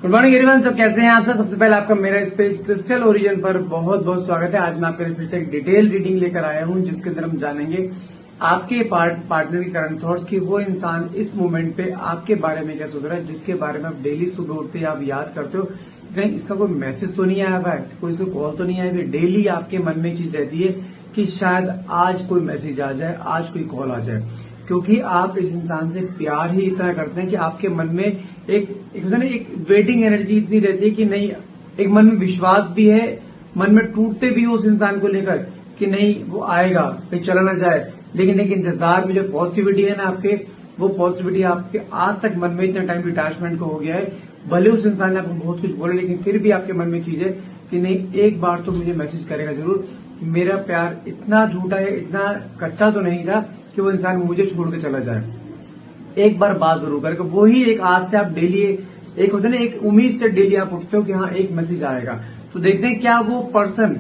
Good morning everyone. तो कैसे हैं आप सब? सबसे पहले आपका मेरा इस पेज क्रिस्टल ओरिजिन पर बहुत बहुत स्वागत है। आज मैं आपके लिए फिर से एक डिटेल रीडिंग लेकर आया हूं, जिसके अंदर हम जानेंगे आपके पार्टनर की करंट थॉट्स की वो इंसान इस मोमेंट पे आपके बारे में क्या सोच रहा है, जिसके बारे में आप डेली सुबह उठते ही आप याद करते हो। कहीं इसका कोई मैसेज तो नहीं आया हुआ है, कोई इसको कॉल तो नहीं आया हुआ। डेली आपके मन में चीज रहती है कि शायद आज कोई मैसेज आ जाए, आज कोई कॉल आ जाए, क्योंकि आप इस इंसान से प्यार ही इतना करते हैं कि आपके मन में एक वेटिंग एनर्जी इतनी रहती है कि नहीं, एक मन में विश्वास भी है, मन में टूटते भी हो उस इंसान को लेकर कि नहीं वो आएगा, कहीं चला ना जाए, लेकिन एक इंतजार में जो पॉजिटिविटी है ना आपके, वो पॉजिटिविटी आपके आज तक मन में इतना टाइम डिटैचमेंट को हो गया है। भले उस इंसान ने आपको बहुत कुछ बोला, लेकिन फिर भी आपके मन में चीज है कि नहीं, एक बार तो मुझे मैसेज करेगा जरूर। मेरा प्यार इतना झूठा है, इतना कच्चा तो नहीं था कि वो इंसान मुझे छोड़ के चला जाए। एक बार बात जरूर करके वो ही एक आज से आप डेली एक होता है ना, एक उम्मीद से डेली आप उठते हो कि हाँ एक मैसेज आएगा। तो देखते हैं क्या वो पर्सन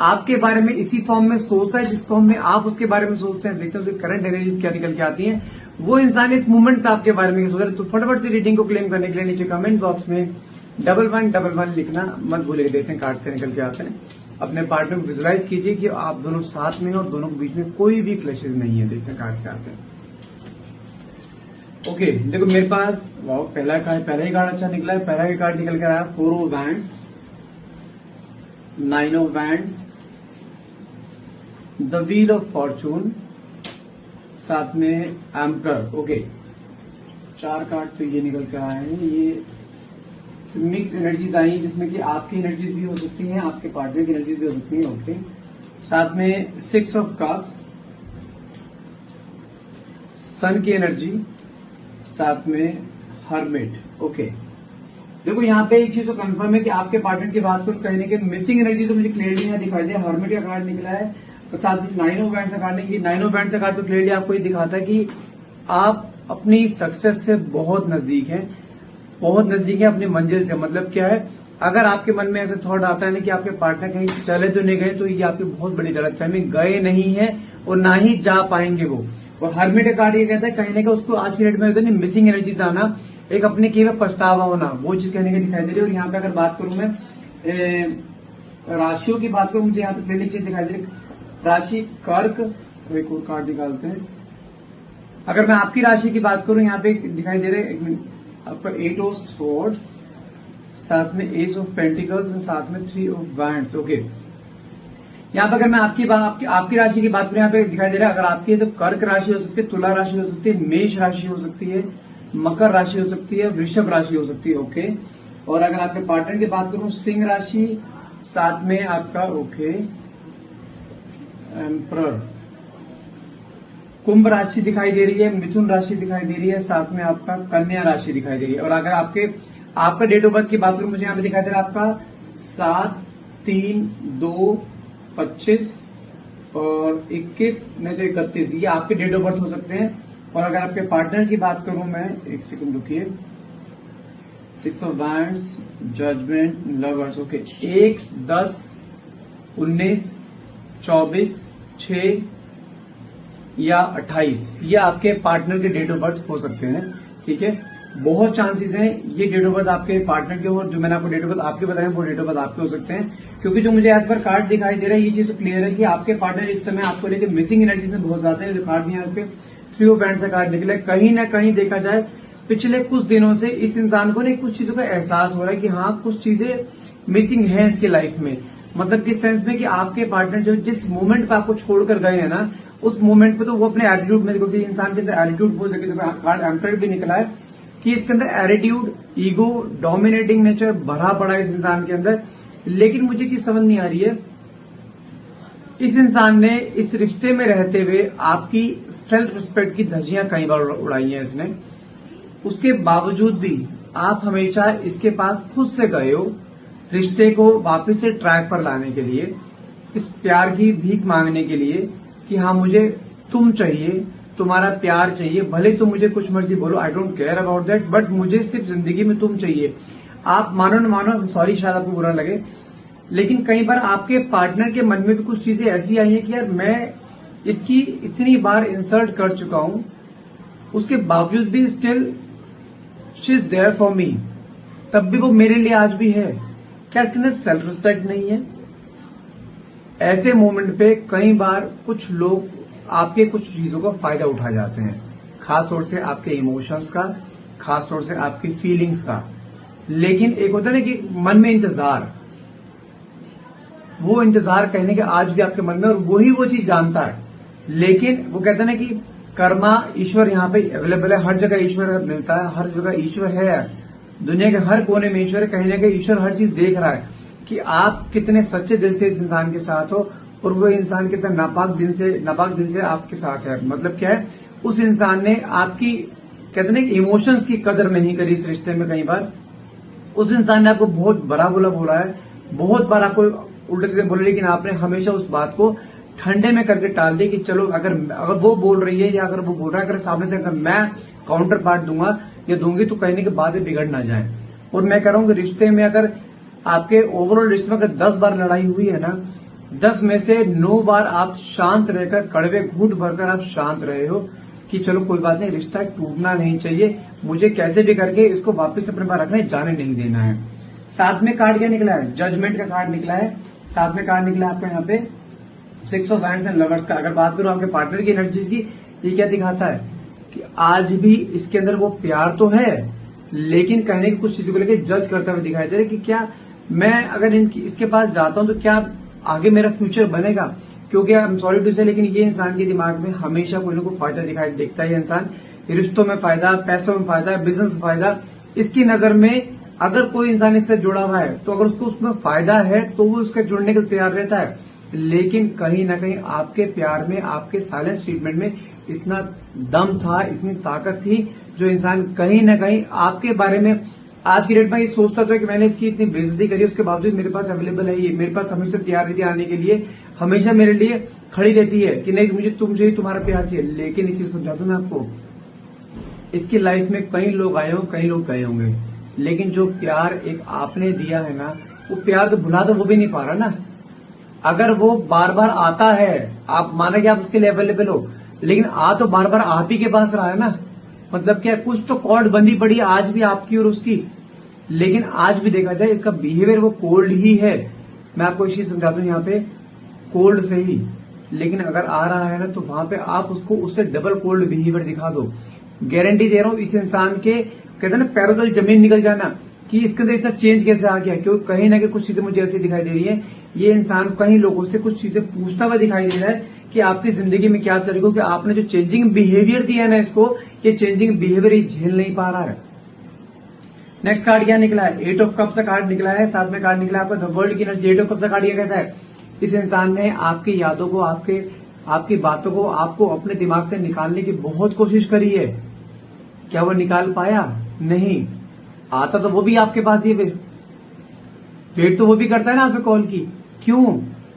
आपके बारे में इसी फॉर्म में सोचता है जिस फॉर्म में आप उसके बारे में सोचते हैं। देखते हैं उसकी करंट एनर्जीज क्या निकल के आती हैं, वो इंसान इस मूवमेंट पे आपके बारे में क्या सोच रहा है। तो फटाफट से रीडिंग को क्लेम करने के लिए नीचे कमेंट बॉक्स में 1111 लिखना मत भूलिएगा। देखते हैं कार्ड्स क्या निकल के आते हैं। अपने पार्टनर को विजुलाइज कीजिए कि आप दोनों साथ में हैं और दोनों के बीच में कोई भी क्लैशेज नहीं है। देखते हैं कार्ड्स क्या आते हैं। ओके, देखो मेरे पास पहला ही कार्ड अच्छा निकला है। पहला ही कार्ड निकल कर आया 4 of wands, 9 of wands, the wheel of Fortune, साथ में एम्परर। ओके, 4 कार्ड तो ये निकल कर आए हैं। ये मिक्स एनर्जीज आई जिसमें कि आपकी एनर्जीज भी हो सकती हैं, आपके पार्टनर की एनर्जीज भी हो सकती हैं। ओके, साथ में 6 ऑफ कप्स, सन की एनर्जी, साथ में हर्मिट। ओके, देखो यहाँ पे एक चीज तो कंफर्म है कि आपके पार्टनर की बात करूं, कहीं ना कहीं मिसिंग एनर्जी तो मुझे क्लियरली यहाँ दिखाई दे। हर्मिट का कार्ड निकला है तो साथ में 9 ऑफ वैंड्स का कार्ड नहीं। 9 ऑफ वैंड्स का कार्ड तो क्लियरली आपको ये दिखाता है कि आप अपनी सक्सेस से बहुत नजदीक हैं, बहुत नजदीक है अपनी मंजिल से। मतलब क्या है, अगर आपके मन में ऐसा थॉट आता है ना कि आपके पार्टनर कहीं चले तो नहीं गए, तो ये आपकी बहुत बड़ी गलतफहमी, गए नहीं है और ना ही जा पाएंगे वो। और हर्मिट का कार्ड ये कहता है कहीं ना कहीं उसको आज की डेट में होता है मिसिंग एनर्जी से आना, एक अपने किए में पछतावा होना, वो चीज कहने की दिखाई दे रही है। और यहाँ पे अगर बात करूं मैं राशियों की बात करूं, मुझे यहाँ पे क्लियरली चीज दिखाई दे रही राशि कर्क। एक और कार्ड निकालते हैं। अगर मैं आपकी राशि की बात करूं, यहाँ पे दिखाई दे रहे आपका 8 ऑफ स्वॉर्ड्स, साथ में एस ऑफ पेंटिकल्स, साथ में 3 ऑफ वैंड्स। ओके, यहाँ पे अगर मैं आपकी राशि की बात करूं, यहाँ पे दिखाई दे रहा है अगर आपकी है तो कर्क राशि हो सकती है, तुला राशि हो सकती है, मेष राशि हो सकती है, मकर राशि हो सकती है, वृषभ राशि हो सकती है। ओके, और अगर आपके पार्टनर की बात करूं, सिंह राशि, साथ में आपका ओके एम्परर, कुंभ राशि दिखाई दे रही है, मिथुन राशि दिखाई दे रही है, साथ में आपका कन्या राशि दिखाई दे रही है। और अगर आपका डेट ऑफ बर्थ की बात करूं, मुझे यहाँ पे दिखाई दे रहा है आपका 7/3/2/25 और 21 नहीं तो 31, ये आपके डेट ऑफ बर्थ हो सकते हैं। और अगर आपके पार्टनर की बात करूं मैं, एक सेकंड रुकिए, 6 of wands, judgement, lovers. Okay, 1/10/19, 24, 6 या 28, ये आपके पार्टनर के डेट ऑफ बर्थ हो सकते हैं। ठीक है, बहुत चांसेस हैं ये डेट ऑफ बर्थ आपके पार्टनर के, और जो मैंने आपको डेट ऑफ बर्थ आपके बताए वो डेट ऑफ बर्थ आपके हो सकते हैं। क्योंकि जो मुझे एज पर कार्ड दिखाई दे रहा है, ये चीज तो क्लियर है कि आपके पार्टनर इस समय आपको लेकर मिसिंग एनर्जी में बहुत ज्यादा है। जो कार्ड यहाँ पे 3 ऑफ वैंड्स का कार्ड निकला है, कहीं ना कहीं देखा जाए पिछले कुछ दिनों से इस इंसान को ना कुछ चीजों का एहसास हो रहा है कि हाँ कुछ चीजें मिसिंग है इसके लाइफ में। मतलब किस सेंस में कि आपके पार्टनर जो जिस मोमेंट पे आपको छोड़कर गए हैं ना, उस मोमेंट पे तो वो अपने एटीट्यूड में, क्योंकि इंसान के अंदर एटीट्यूड बहुत जगह, तो कार्ड एम्परर भी निकला है कि इसके अंदर एटीट्यूड, ईगो, डोमिनेटिंग नेचर भरा पड़ा है इस इंसान के अंदर। लेकिन मुझे चीज समझ नहीं आ रही है, इस इंसान ने इस रिश्ते में रहते हुए आपकी सेल्फ रिस्पेक्ट की धज्जियां कई बार उड़ाई हैं इसने, उसके बावजूद भी आप हमेशा इसके पास खुद से गए हो रिश्ते को वापस से ट्रैक पर लाने के लिए, इस प्यार की भीख मांगने के लिए कि हाँ मुझे तुम चाहिए, तुम्हारा प्यार चाहिए, भले तुम मुझे कुछ मर्जी बोलो, I don't care about that, but मुझे सिर्फ जिंदगी में तुम चाहिए। आप मानो न मानो, सॉरी शायद आपको बुरा लगे, लेकिन कई बार आपके पार्टनर के मन में भी कुछ चीजें ऐसी आई हैं कि यार मैं इसकी इतनी बार इंसल्ट कर चुका हूं, उसके बावजूद भी still she is there for me. तब भी वो मेरे लिए आज भी है। क्या इसके अंदर सेल्फ रिस्पेक्ट नहीं है? ऐसे मोमेंट पे कई बार कुछ लोग आपके कुछ चीजों का फायदा उठा जाते हैं, खास तौर से आपके इमोशंस का, खास तौर से आपकी फीलिंग्स का। लेकिन एक होता है ना कि मन में इंतजार, वो इंतजार कहने के आज भी आपके मन में, और वही वो चीज जानता है। लेकिन वो कहते हैं ना कि कर्मा, ईश्वर यहाँ पे अवेलेबल है, हर जगह ईश्वर मिलता है, हर जगह ईश्वर है, दुनिया के हर कोने में ईश्वर है। कहीं ना कहीं ईश्वर हर चीज देख रहा है कि आप कितने सच्चे दिल से इस इंसान के साथ हो, और वो इंसान कितना नापाक दिल से आपके साथ है। मतलब क्या है, उस इंसान ने आपकी कहते हैं कि इमोशंस की कदर नहीं करी इस रिश्ते में। कई बार उस इंसान ने आपको बहुत बड़ा बोला है, बहुत बार आपको उल्टे सीधे बोले, लेकिन आपने हमेशा उस बात को ठंडे में करके टाल दी कि चलो अगर वो बोल रही है या अगर वो बोल रहा है, अगर सामने से अगर मैं काउंटर पार्ट दूंगा या दूंगी तो कहने के बाद बिगड़ ना जाए। और मैं कह रहा हूं कि रिश्ते में अगर आपके ओवरऑल रिश्ते में अगर 10 बार लड़ाई हुई है ना, 10 में से 9 बार आप शांत रहकर, कड़वे घूंट भरकर आप शांत रहे हो कि चलो कोई बात नहीं, रिश्ता टूटना नहीं चाहिए, मुझे कैसे भी करके इसको वापस अपने पास रखना है, जाने नहीं देना है। साथ में कार्ड क्या निकला है? जजमेंट का कार्ड निकला है। साथ में कार्ड निकला है आपको यहाँ पे 6 ऑफ वैंड्स एंड लवर्स का। अगर बात करूं आपके पार्टनर की एनर्जीज की, ये क्या दिखाता है कि आज भी इसके अंदर वो प्यार तो है, लेकिन कहने की कुछ चीजों को लेकर जज करता हुआ दिखाई दे रहा है कि क्या मैं अगर इसके पास जाता हूं तो क्या आगे मेरा फ्यूचर बनेगा। क्योंकि आई एम सॉरी टू से, लेकिन ये इंसान के दिमाग में हमेशा कोई ना कोई फायदा दिखाई देखता है। इंसान रिश्तों में फायदा, पैसों में फायदा, बिजनेस में फायदा, इसकी नजर में अगर कोई इंसान इससे जुड़ा हुआ है तो अगर उसको उसमें फायदा है तो वो उसके जुड़ने के लिए तैयार रहता है। लेकिन कहीं ना कहीं आपके प्यार में, आपके साइलेंस ट्रीटमेंट में इतना दम था, इतनी ताकत थी, जो इंसान कहीं ना कहीं आपके बारे में आज की डेट में ये सोचता था कि मैंने इसकी इतनी बेइज्जती करी, उसके बावजूद मेरे पास अवेलेबल है, ये मेरे पास हमेशा तैयार रहती है आने के लिए, हमेशा मेरे लिए खड़ी रहती है कि नहीं मुझे तुमसे ही तुम्हारा प्यार चाहिए। लेकिन एक चीज समझा दूं मैं आपको, इसकी लाइफ में कई लोग आए हों, कई लोग गए होंगे, लेकिन जो प्यार एक आपने दिया है ना, वो प्यार तो भुला तो वो भी नहीं पा रहा ना। अगर वो बार बार आता है, आप माने कि आप उसके लिए अवेलेबल हो, लेकिन आ तो बार बार आप ही के पास रहा है ना। मतलब क्या, कुछ तो कॉर्ड बंदी पड़ी है आज भी आपकी और उसकी। लेकिन आज भी देखा जाए इसका बिहेवियर वो कोल्ड ही है। मैं आपको एक चीज समझाता हूं यहाँ पे, कोल्ड से ही, लेकिन अगर आ रहा है ना तो वहां पे आप उसको उससे डबल कोल्ड बिहेवियर दिखा दो। गारंटी दे रहा हूं इस इंसान के, कहते हैं ना, पैरों तले जमीन निकल जाना कि इसके अंदर इतना चेंज कैसे आ गया। क्योंकि कहीं ना कहीं कुछ चीजें मुझे ऐसी दिखाई दे रही है, ये इंसान कई लोगों से कुछ चीजें पूछता हुआ दिखाई दे रहा है कि आपकी जिंदगी में क्या चल रहा है, कि आपने जो चेंजिंग बिहेवियर दिया है ना इसको, ये चेंजिंग बिहेवियर ये झेल नहीं पा रहा है। नेक्स्ट कार्ड क्या निकला है? 8 ऑफ कप्स का कार्ड निकला है। साथ में कार्ड निकला है आपका द वर्ल्ड की एनर्जी। 8 ऑफ कप्स का कार्ड ये कहता है इस इंसान ने आपकी यादों को, आपकी बातों को, आपको अपने दिमाग से निकालने की बहुत कोशिश करी है। क्या वो निकाल पाया? नहीं। आता तो वो भी आपके पास ही, वेट तो वो भी करता है ना आपके कॉल की। क्यों?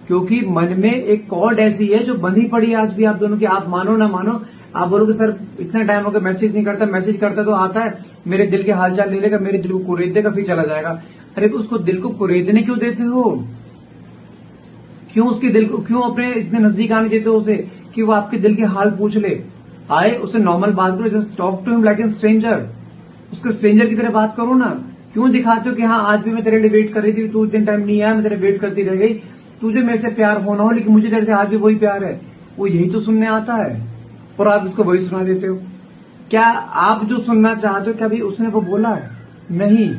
क्योंकि मन में एक कॉर्ड ऐसी है जो बंधी पड़ी है आज भी आप दोनों की। आप मानो ना मानो, आप बोलोगे सर इतना टाइम हो गया मैसेज नहीं करता, मैसेज करता तो आता है, मेरे दिल के हालचाल ले लेगा, मेरे दिल को कुरेद देगा, फिर चला जाएगा। अरे उसको दिल को कुरेदने क्यों देते हो? क्यों उसके दिल को, क्यों अपने इतने नजदीक आने देते हो उसे कि वो आपके दिल के हाल पूछ ले? आए उससे नॉर्मल बात करो, just talk to him like an stranger. उसके स्ट्रेंजर की तरह बात करो ना। क्यों दिखाते हो कि हाँ आज भी मैं तेरे लिए वेट कर रही थी, तू इतने टाइम नहीं आया, मैं तेरे वेट करती रह गई, तुझे मेरे से प्यार होना हो लेकिन मुझे तेरे से आज भी वही प्यार है। वो यही तो सुनने आता है और आप इसको वही सुना देते हो। क्या आप जो सुनना चाहते हो, क्या भी उसने वो बोला है? नहीं,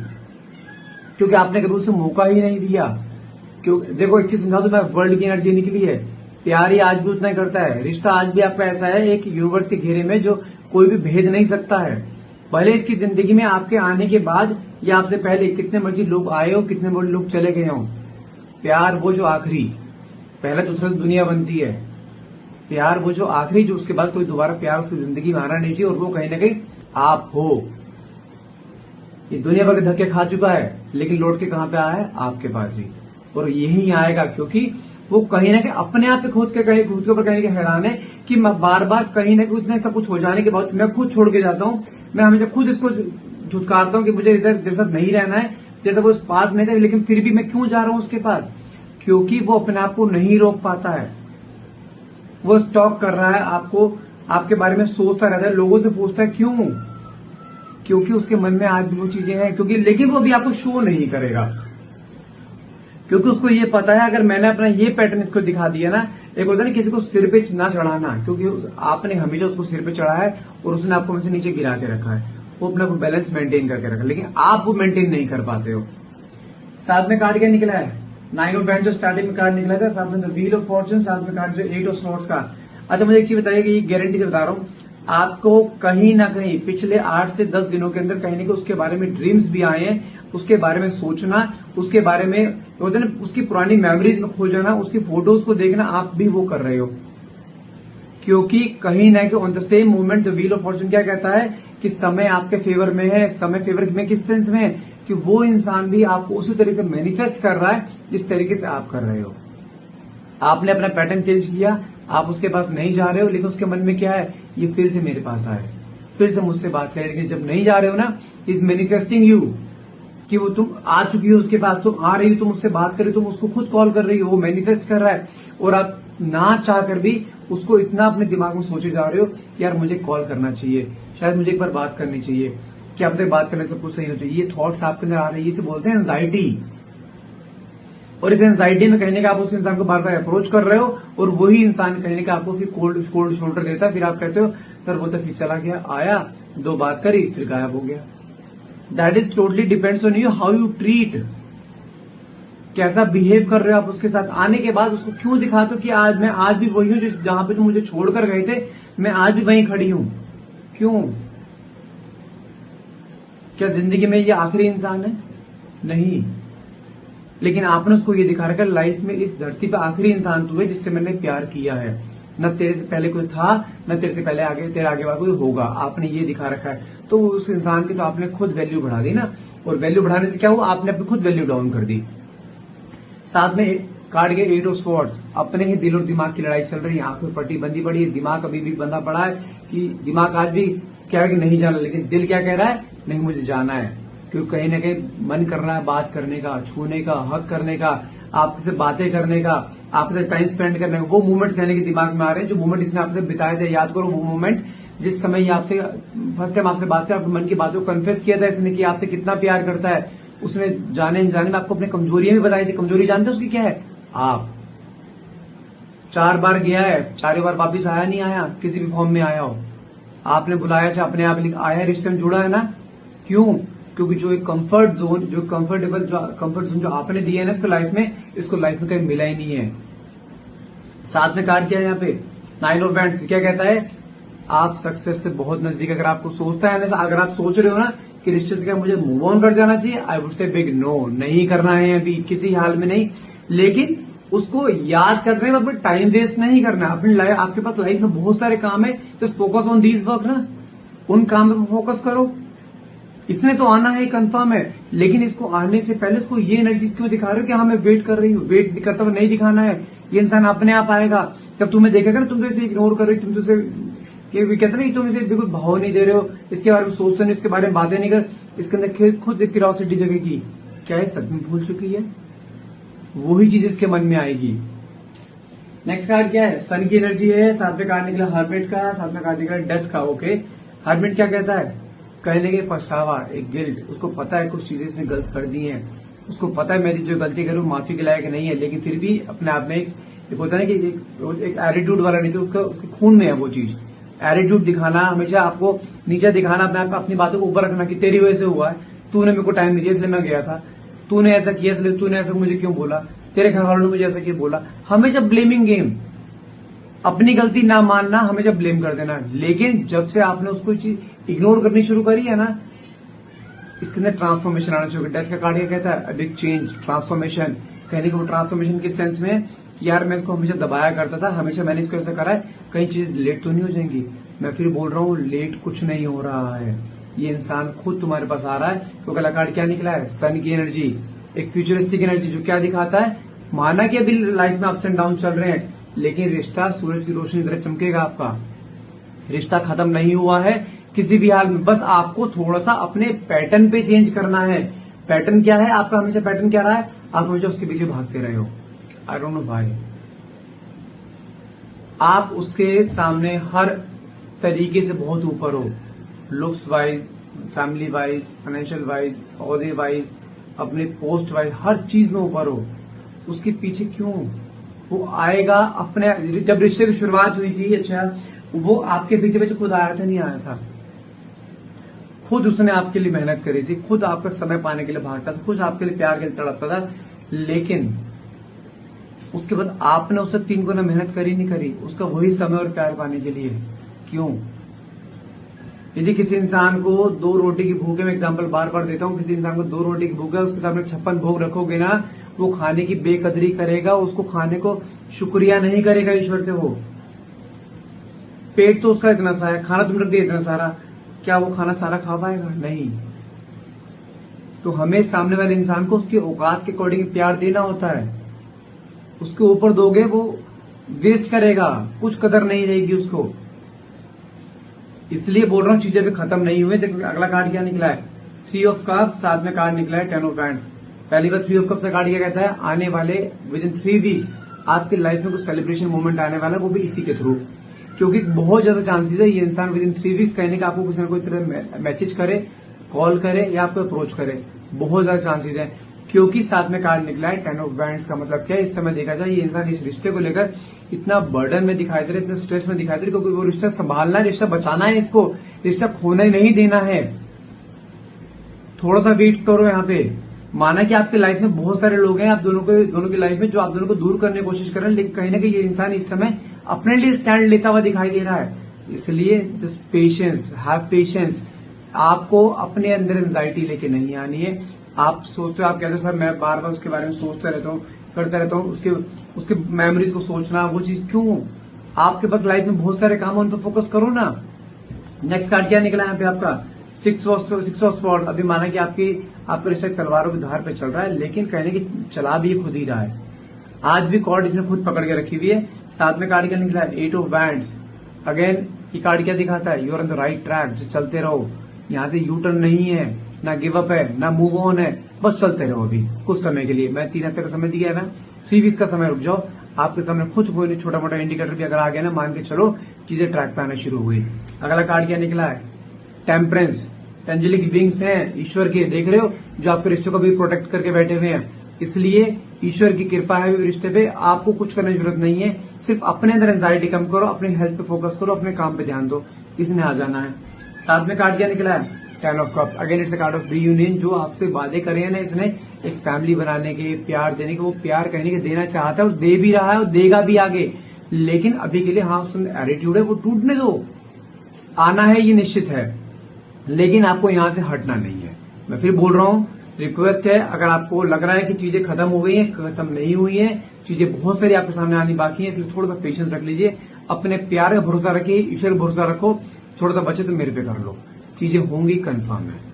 क्योंकि आपने कभी उसे मौका ही नहीं दिया। क्यों? देखो एक चीज समझा दो मैं, वर्ल्ड की एनर्जी निकली है, प्यार ही आज भी उतना ही करता है। रिश्ता आज भी आपका ऐसा है एक यूनिवर्स के घेरे में जो कोई भी भेद नहीं सकता है। भले इसकी जिंदगी में आपके आने के बाद या आपसे पहले कितने मर्जी लोग आए हो, कितने मर्जी लोग चले गए हो, प्यार वो जो आखिरी, पहले दूसरा दुनिया बनती है, प्यार वो जो आखिरी, जो उसके बाद कोई दोबारा प्यार उसकी जिंदगी में आना नहीं चाहिए। और वो कहीं ना कहीं आप हो। ये दुनिया भर के धक्के खा चुका है लेकिन लौट के कहां पे आया है? आपके पास ही, और यही आएगा। क्योंकि वो कहीं ना कहीं अपने आप पे खुद के ऊपर कहीं हैरान है कि मैं बार बार कहीं ना कहीं इतना सब कुछ हो जाने के बाद मैं खुद छोड़ के जाता हूँ। मैं हमेशा खुद इसको धुतकारता हूँ कि मुझे इधर देर साथ नहीं रहना है, जैसे वो उस पास में था, लेकिन फिर भी मैं क्यों जा रहा हूँ उसके पास? क्योंकि वो अपने आप को नहीं रोक पाता है। वो स्टॉक कर रहा है आपको, आपके बारे में सोचता रहता है, लोगों से पूछता है क्योंकि उसके मन में आज भी वो चीजें हैं, क्योंकि लेकिन वो भी आपको शो नहीं करेगा, क्योंकि उसको ये पता है अगर मैंने अपना ये पैटर्न इसको दिखा दिया ना, एक होता है ना किसी को सिर पे ना चढ़ाना, क्योंकि आपने हमेशा उसको सिर पे चढ़ाया है और उसने आपको मुझसे नीचे गिरा के रखा है, वो अपना बैलेंस मेंटेन करके रखा, लेकिन आप वो मेंटेन नहीं कर पाते हो। साथ में कार्ड क्या निकला है, 9 ऑफ बैंड्स जो स्टार्टिंग में कार्ड निकला था, साथ में द व्हील ऑफ फॉर्चून, साथ में कार्ड जो 8 ऑफ स्वॉर्ड्स का। अच्छा मुझे एक चीज बताइए कि ये गारंटी से बता रहा हूँ, आपको कहीं ना कहीं पिछले 8 से 10 दिनों के अंदर कहीं ना कहीं उसके बारे में ड्रीम्स भी आए हैं, उसके बारे में सोचना, उसके बारे में होता है ना, उसकी पुरानी मेमोरीज में खो जाना, उसकी फोटोज को देखना, आप भी वो कर रहे हो। क्योंकि कहीं ना कहीं on the same moment the wheel of Fortune क्या कहता है कि समय आपके फेवर में है। समय फेवर में किस सेंस में है कि वो इंसान भी आपको उसी तरीके से मैनिफेस्ट कर रहा है जिस तरीके से आप कर रहे हो। आपने अपना पैटर्न चेंज किया, आप उसके पास नहीं जा रहे हो, लेकिन उसके मन में क्या है, ये फिर से मेरे पास आए, फिर से मुझसे बात करे, लेकिन जब नहीं जा रहे हो ना, इज मैनिफेस्टिंग यू कि वो तुम आ चुकी हो उसके पास, तुम आ रही हो, तुम उससे बात कर रही हो, तुम उसको खुद कॉल कर रही हो, वो मैनिफेस्ट कर रहा है, और आप ना चाह कर भी उसको इतना अपने दिमाग में सोचे जा रहे हो कि यार मुझे कॉल करना चाहिए, शायद मुझे एक बार बात करनी चाहिए, क्या पता बात करने से कुछ सही हो चाहिए। ये थॉट्स आपके अंदर आ रहे हैं, इसे बोलते हैं एंजाइटी। और इस एंजाइटी में कहीं ना आप उस इंसान को बार बार अप्रोच कर रहे हो, और वही इंसान कहीं ना आपको फिर कोल्ड शोल्डर देता है, फिर आप कहते हो सर वो तो फिर चला गया, आया 2 बात करी फिर गायब हो गया। That is totally depends on you, how you treat, कैसा बिहेव कर रहे हो आप उसके साथ। आने के बाद उसको क्यों दिखाते हो कि आज मैं आज भी वही हूं जो जहां पे तुम मुझे छोड़कर गए थे, मैं आज भी वहीं खड़ी हूं। क्यों? क्या जिंदगी में ये आखिरी इंसान है? नहीं, लेकिन आपने उसको ये दिखा रखा है लाइफ में इस धरती पे आखिरी इंसान तू है जिससे मैंने प्यार किया है, न तेरे से पहले कोई था, न तेरे से पहले आगे तेरे आगे वाला कोई होगा, आपने ये दिखा रखा है। तो उस इंसान की तो आपने खुद वैल्यू बढ़ा दी ना, और वैल्यू बढ़ाने से क्या हुआ, आपने अपनी खुद वैल्यू डाउन कर दी। साथ में कार्ड के 8 ऑफ स्वॉर्ड्स, अपने ही दिल और दिमाग की लड़ाई चल रही है, आंखों पट्टी बंदी पड़ी है, दिमाग अभी भी बंधा पड़ा है कि दिमाग आज भी कह रहा है कि नहीं जाना, लेकिन दिल क्या कह रहा है, नहीं मुझे जाना है, क्योंकि कहीं ना कहीं मन कर रहा है बात करने का, छूने का, हक करने का, आपसे बातें करने का, आपसे टाइम स्पेंड करने का। वो मोमेंट्स कहने के दिमाग में आ रहे हैं जो मोमेंट इसने आपसे बिताए थे। याद करो वो मोमेंट जिस समय ये आपसे फर्स्ट टाइम आपसे बात किया, आपके मन की बातों को कन्फेस किया था इसने कि आपसे कितना प्यार करता है। उसने जाने अनजाने में आपको अपनी कमजोरियां भी बताई थी। कमजोरी जानते हो उसकी क्या है? आप 4 बार गया है, 4 बार वापिस आया नहीं आया, किसी भी फॉर्म में आया हो, आपने बुलाया चाहे अपने आप आया, रिश्ते में जुड़ा है ना। क्यों? क्योंकि जो एक कंफर्ट जोन, जो कंफर्ट जोन जो आपने दिया है ना इसको लाइफ में, इसको लाइफ में कहीं मिला ही नहीं है। साथ में कार्ड क्या है यहाँ पे, 9 ऑफ बैंड्स, क्या कहता है, आप सक्सेस से बहुत नजदीक। अगर आपको सोचता है ना, अगर आप सोच रहे हो ना कि रिश्ते से क्या मुझे मूव ऑन कर जाना चाहिए, I would say big no, नहीं करना है अभी, किसी हाल में नहीं। लेकिन उसको याद करने में अपना टाइम वेस्ट नहीं करना। अपनी लाइफ, आपके पास लाइफ में बहुत सारे काम है, just focus on these work ना, उन काम पे फोकस करो। इसने तो आना है, कंफर्म है, लेकिन इसको आने से पहले इसको ये एनर्जी क्यों दिखा रहे हो कि हाँ मैं वेट कर रही हूँ, वेट करता हुआ नहीं दिखाना है। ये इंसान अपने आप आएगा, जब तुम्हें देखेगा ना, तुम तो इसे इग्नोर कर रहे हो, तुम तो इसे कहते ना, तुम इसे बिल्कुल भाव नहीं दे रहे हो, इसके बारे में सोचते नहीं, इसके बारे में बातें नहीं कर, इसके अंदर खुद क्यूरियोसिटी जगेगी, क्या है सच में भूल चुकी है, वही चीज इसके मन में आएगी। नेक्स्ट कार्ड क्या है, सन की एनर्जी है, साथ में कार्ड निकला हर्मिट का, साथ में कार्ड निकला डेथ का। ओके, हर्मिट क्या कहता है, कहने के पछतावा, एक गिल्ट, उसको पता है कुछ चीजें इसने गलत कर दी हैं, उसको पता है मैं जो गलती करूं माफी के लायक नहीं है, लेकिन फिर भी अपने आप में एक होता है ना कि एक एटीट्यूड वाला नहीं, तो उसके खून में है वो चीज। एटीट्यूड दिखाना, हमेशा आपको नीचे दिखाना, अपने आप अपनी बातों को ऊपर रखना कि तेरी वजह से हुआ है, तूने मेरे को टाइम नहीं दिया इसलिए मैं गया था, तूने ऐसा किया इसलिए, तूने ऐसा मुझे क्यों बोला, तेरे घर वालों ने मुझे ऐसा क्यों बोला। हमेशा ब्लेमिंग गेम, अपनी गलती ना मानना, हमेशा ब्लेम कर देना। लेकिन जब से आपने उसको चीज इग्नोर करनी शुरू करी है ना, इसके अंदर ट्रांसफॉर्मेशन आना शुरू। डेथ का कार्ड क्या कहता है, बिग चेंज, ट्रांसफॉर्मेशन। कहने को ट्रांसफॉर्मेशन किस सेंस में कि यार मैं इसको हमेशा दबाया करता था, हमेशा मैंने इसको ऐसा करा है, कई चीज लेट तो नहीं हो जाएंगी। मैं फिर बोल रहा हूँ, लेट कुछ नहीं हो रहा है, ये इंसान खुद तुम्हारे पास आ रहा है। तो अगला कार्ड क्या निकला है, सन की एनर्जी, एक फ्यूचरिस्टिक एनर्जी, जो क्या दिखाता है, माना कि अभी लाइफ में अप्स एंड डाउन चल रहे हैं, लेकिन रिश्ता सूरज की रोशनी की तरह चमकेगा। आपका रिश्ता खत्म नहीं हुआ है किसी भी हाल में, बस आपको थोड़ा सा अपने पैटर्न पे चेंज करना है। पैटर्न क्या है आपका, हमेशा पैटर्न क्या रहा है, आप हमेशा उसके पीछे भागते रहे हो। I don't know why. आप उसके सामने हर तरीके से बहुत ऊपर हो, looks wise, family wise, financial wise, ओहदे वाइज, अपने पोस्ट वाइज, हर चीज में ऊपर हो, उसके पीछे क्यों? वो आएगा अपने, जब रिश्ते की शुरुआत हुई थी, अच्छा वो आपके पीछे पीछे खुद आया था, नहीं आया था? खुद उसने आपके लिए मेहनत करी थी, खुद आपका समय पाने के लिए भागता था, खुद आपके लिए प्यार के लिए तड़पता था, लेकिन उसके बाद आपने उससे 3 गुना मेहनत करी नहीं करी उसका वही समय और प्यार पाने के लिए? क्यों? यदि किसी इंसान को 2 रोटी की भूख है, मैं एग्जांपल बार बार देता हूं, किसी इंसान को 2 रोटी की भूख है, उसके सामने 56 भोग रखोगे ना, वो खाने की बेकदरी करेगा, उसको खाने को शुक्रिया नहीं करेगा ईश्वर से। वो पेट तो उसका इतना सा है, खाना तुम रख दिया इतना सारा, क्या वो खाना सारा खा पाएगा? नहीं। तो हमें सामने वाले इंसान को उसके औकात के अकॉर्डिंग प्यार देना होता है। उसके ऊपर दोगे वो वेस्ट करेगा, कुछ कदर नहीं रहेगी उसको। इसलिए बोल रहा हूं चीजें भी खत्म नहीं हुए। देखो अगला कार्ड क्या निकला है, 3 ऑफ कप्स, साथ में कार्ड निकला है 10 ऑफ वैंड्स। पहली बार 3 ऑफ कप्स का कार्ड क्या कहता है, आने वाले विद इन 3 वीक्स आपकी लाइफ में कुछ सेलिब्रेशन मोमेंट आने वाला है, वो भी इसी के थ्रू। क्योंकि बहुत ज्यादा चांसेस है ये इंसान विद इन 3 वीक्स कहने का आपको कुछ ना कोई तरह मैसेज करे, कॉल करे या आपको अप्रोच करे, बहुत ज्यादा चांसेस है। क्योंकि साथ में कार्ड निकला है 10 ऑफ वैंड्स का मतलब क्या है, इस समय देखा जाए ये इंसान इस रिश्ते को लेकर इतना बर्डन में दिखाई दे रहा है, इतना स्ट्रेस में दिखाई दे रहा है, क्योंकि वो रिश्ता संभालना है, रिश्ता बचाना है, इसको रिश्ता खोने नहीं देना है। थोड़ा सा वेट करो यहाँ पे। माना कि आपकी लाइफ में बहुत सारे लोग हैं, आप दोनों की लाइफ में जो आप दोनों को दूर करने की कोशिश कर रहे हैं, लेकिन कहीं ना कहीं ये इंसान इस समय अपने लिए स्टैंड लेता हुआ दिखाई दे रहा है। इसलिए जस्ट पेशेंस, हैव पेशेंस। आपको अपने अंदर एंजाइटी लेके नहीं आनी है। आप सोचते हो, आप कहते हो सर मैं बार बार उसके बारे में सोचता रहता हूँ, करता रहता हूँ, उसके मेमोरीज को सोचना, वो चीज क्यों? आपके पास लाइफ में बहुत सारे काम है, उन पर फोकस करो ना। नेक्स्ट कार्ड क्या निकला यहाँ पे आपका, 6 ऑफ स्वॉर्ड। अभी माना कि आपका रिश्ता तलवारों की धार पे चल रहा है, लेकिन कहने की चला भी खुद ही रहा है। आज भी कार्ड इसने खुद पकड़ के रखी हुई है। साथ में कार्ड क्या निकला है, 8 ऑफ वैंड्स। अगेन ये कार्ड क्या दिखाता है, you are on the right track, चलते रहो। यहाँ से यू टर्न नहीं है, ना गिव अप है, ना मूव ऑन है, बस चलते रहो। अभी कुछ समय के लिए, मैं 3 हफ्ते का समय दिया है ना, 3 वीक्स का समय रुक जाओ। आपके सामने खुद कोई छोटा मोटा इंडिकेटर भी अगर आ गया ना, मान के चलो चीजें ट्रैक पे आना शुरू हुई। अगला कार्ड क्या निकला है, टेम्परेंस। एंजेलिक विंग्स हैं ईश्वर के, देख रहे हो, जो आपके रिश्ते को भी प्रोटेक्ट करके बैठे हुए हैं। इसलिए ईश्वर की कृपा है रिश्ते पे, आपको कुछ करने की जरूरत नहीं है। सिर्फ अपने अंदर एंजाइटी कम करो, अपनी हेल्थ पे फोकस करो, अपने काम पे ध्यान दो, इसने आ जाना है। साथ में कार्ड क्या निकला है, 10 of cups. Again it's a card of reunion. जो आपसे वादे करे हैं ना इसने, एक फैमिली बनाने के, प्यार देने के, वो प्यार कहने के देना चाहता है और दे भी रहा है और देगा भी आगे। लेकिन अभी के लिए हाँ उसका एटीट्यूड है, वो टूटने दो। आना है ये निश्चित है, लेकिन आपको यहां से हटना नहीं है। मैं फिर बोल रहा हूं, रिक्वेस्ट है, अगर आपको लग रहा है कि चीजें खत्म हो गई हैं, खत्म नहीं हुई हैं, चीजें बहुत सारी आपके सामने आनी बाकी है, इसलिए थोड़ा सा पेशेंस रख लीजिए। अपने प्यार का भरोसा रखिए, ईश्वर का भरोसा रखो। थोड़ा सा बचे तो मेरे पे कर लो, चीजें होंगी कंफर्म है।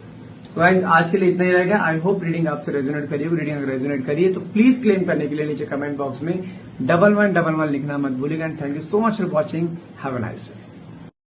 तो गाइस आज के लिए इतना ही रहेगा। आई होप रीडिंग आपसे रेजोनेट करिए। रीडिंग अगर रेजोनेट करिए तो प्लीज क्लेम करने के लिए नीचे कमेंट बॉक्स में 1111 लिखना मत भूलिएगा। And thank you so much for watching. Have a nice day.